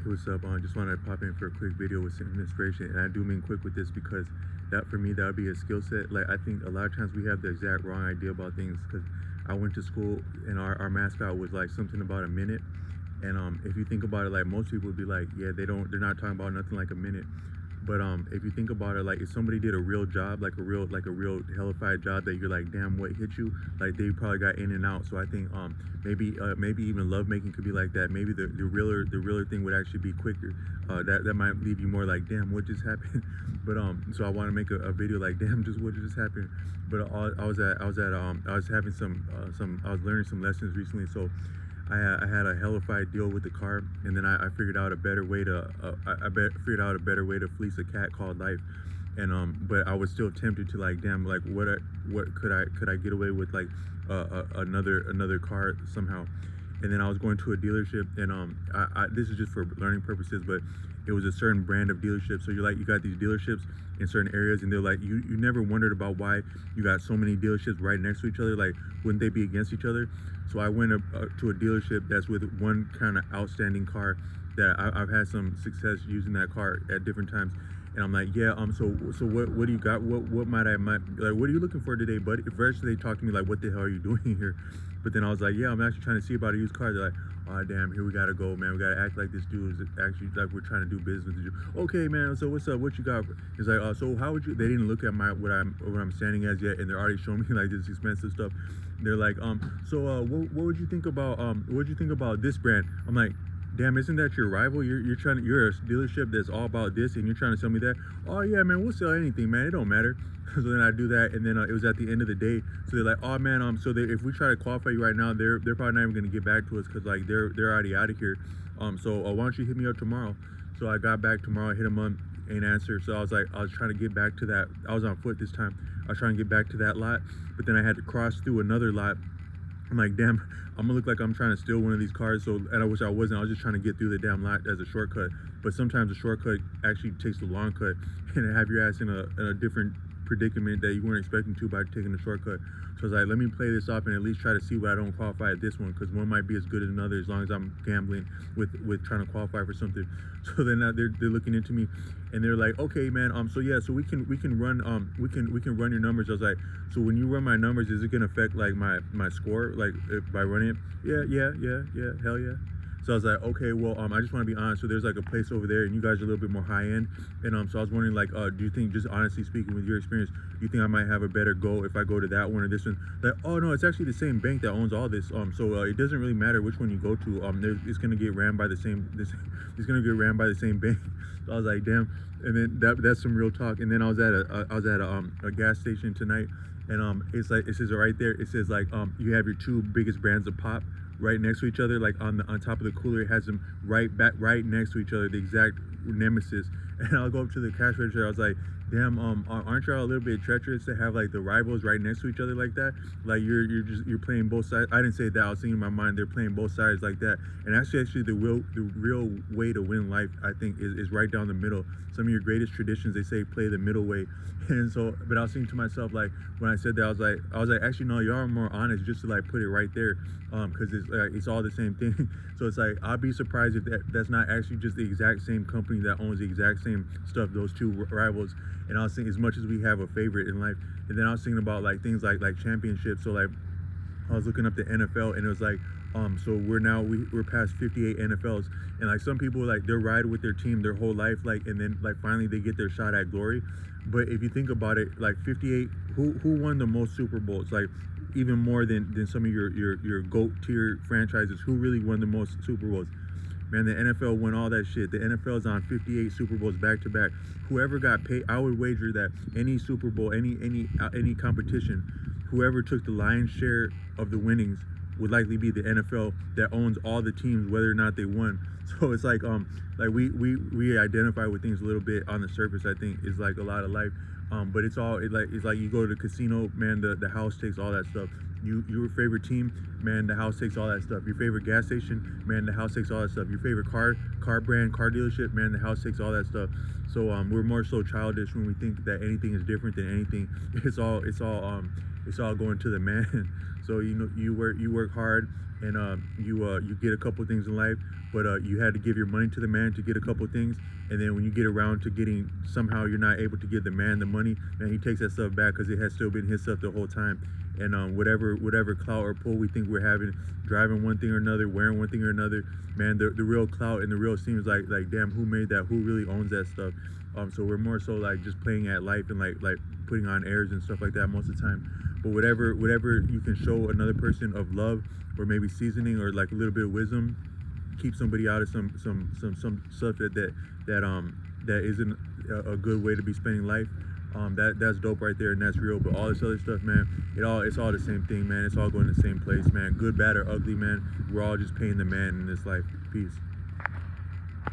Hey, what's up? I just wanted to pop in for a quick video with some inspiration, and I do mean quick with this because that for me that would be a skill set. Like I think a lot of times we have the exact wrong idea about things. Because I went to school and our mascot was like something about a minute, and if you think about it, like most people would be like, yeah, they're not talking about nothing like a minute. But if you think about it, like if somebody did a real job, like a real hellified job that you're like, damn, what hit you? Like they probably got in and out. So I think maybe even lovemaking could be like that. Maybe the realer thing would actually be quicker. That might leave you more like, damn, what just happened? But so I want to make a video like, damn, just what just happened? But I was having some I was learning some lessons recently. So I had a hellified deal with the car, and then I figured out a better way to figured out a better way to fleece a cat called life. And but I was still tempted to like, damn, like what could I get away with, like another car somehow. And then I was going to a dealership, and this is just for learning purposes, but it was a certain brand of dealership. So you got these dealerships in certain areas, and they're like, you never wondered about why you got so many dealerships right next to each other. Like, wouldn't they be against each other? So I went to a dealership that's with one kind of outstanding car that I've had some success using that car at different times. And I'm like, yeah, so what do you got? What might like? What are you looking for today, buddy? First they talked to me like, what the hell are you doing here? But then I was like, yeah, I'm actually trying to see about a used car. They're like, oh damn, here we gotta go, man. We gotta act like this dude is actually like we're trying to do business with you. Okay, man. So what's up? What you got? He's like, so how would you? They didn't look at what I'm standing as yet, and they're already showing me like this expensive stuff. They're like, what would you think about what would you think about this brand? I'm like, damn, isn't that your rival? You're a dealership that's all about this, and you're trying to sell me that. Oh yeah, man, we'll sell anything, man. It don't matter. So then I do that, and then it was at the end of the day. So they're like, oh man, if we try to qualify you right now, they're probably not even gonna get back to us because like they're already out of here. So why don't you hit me up tomorrow? So I got back tomorrow, hit him up, ain't answer. So I was trying to get back to that. I was on foot this time. I was trying to get back to that lot, but then I had to cross through another lot. I'm like, damn, I'm gonna look like I'm trying to steal one of these cars. So, and I wish I wasn't. I was just trying to get through the damn lot as a shortcut. But sometimes a shortcut actually takes the long cut and have your ass in a different predicament that you weren't expecting to by taking the shortcut. So I was like, let me play this off and at least try to see what I don't qualify at this one, because one might be as good as another as long as I'm gambling with trying to qualify for something. So then they're looking into me, and they're like, okay, man, so yeah, so we can run run your numbers. I was like, so when you run my numbers, is it gonna affect like my score, like by running it? Yeah, hell yeah. So I was like, okay, well, I just want to be honest. So there's like a place over there, and you guys are a little bit more high end, and so I was wondering, like, do you think, just honestly speaking, with your experience, do you think I might have a better go if I go to that one or this one? Like, oh no, it's actually the same bank that owns all this. So it doesn't really matter which one you go to. It's gonna get ran by the same. It's gonna get ran by the same bank. So I was like, damn. And then that's some real talk. And then I was at a gas station tonight, and it's like, it says right there, it says like, you have your two biggest brands of pop right next to each other, like on top of the cooler. It has them right next to each other, the exact nemesis. And I'll go up to the cash register. I was like, damn, aren't y'all a little bit treacherous to have like the rivals right next to each other like that? Like you're playing both sides. I didn't say that. I was thinking in my mind, they're playing both sides like that. And actually the real way to win life, I think, is right down the middle. Some of your greatest traditions, they say, play the middle way. And so, but I was thinking to myself, like, when I said that, I was like, actually no, y'all are more honest, just to like put it right there, because it's all the same thing. So it's like, I'll be surprised if that's not actually just the exact same company that owns the exact same stuff, those two rivals. And I was thinking, as much as we have a favorite in life, and then I was thinking about like things like championships. So like, I was looking up the NFL, and it was like, so we're past 58 NFLs, and like some people, like, they're ride with their team their whole life, like, and then like finally they get their shot at glory. But if you think about it, like 58, who won the most Super Bowls? Like, even more than some of your GOAT tier franchises, who really won the most Super Bowls? Man, the NFL won all that shit. The NFL's on 58 Super Bowls back to back. Whoever got paid, I would wager that any Super Bowl, any competition, whoever took the lion's share of the winnings would likely be the NFL that owns all the teams, whether or not they won. So it's like we identify with things a little bit on the surface. I think is like a lot of life, but it's like you go to the casino, man. The house takes all that stuff. Your favorite team, man, the house takes all that stuff. Your favorite gas station, man, the house takes all that stuff. Your favorite car brand, car dealership, man, the house takes all that stuff. So we're more so childish when we think that anything is different than anything. It's all going to the man. So you work hard. and you get a couple things in life, but you had to give your money to the man to get a couple things, and then when you get around to getting, somehow you're not able to give the man the money, man, he takes that stuff back because it has still been his stuff the whole time. And whatever clout or pull we think we're having, driving one thing or another, wearing one thing or another, man, the real clout and the real seems like damn, who made that? Who really owns that stuff? So we're more so like just playing at life and like putting on airs and stuff like that most of the time. But whatever you can show another person of love, or maybe seasoning, or like a little bit of wisdom, keep somebody out of some stuff that isn't a good way to be spending life. That's dope right there, and that's real. But all this other stuff, man, it's all the same thing, man. It's all going to the same place, man. Good, bad, or ugly, man. We're all just paying the man in this life. Peace.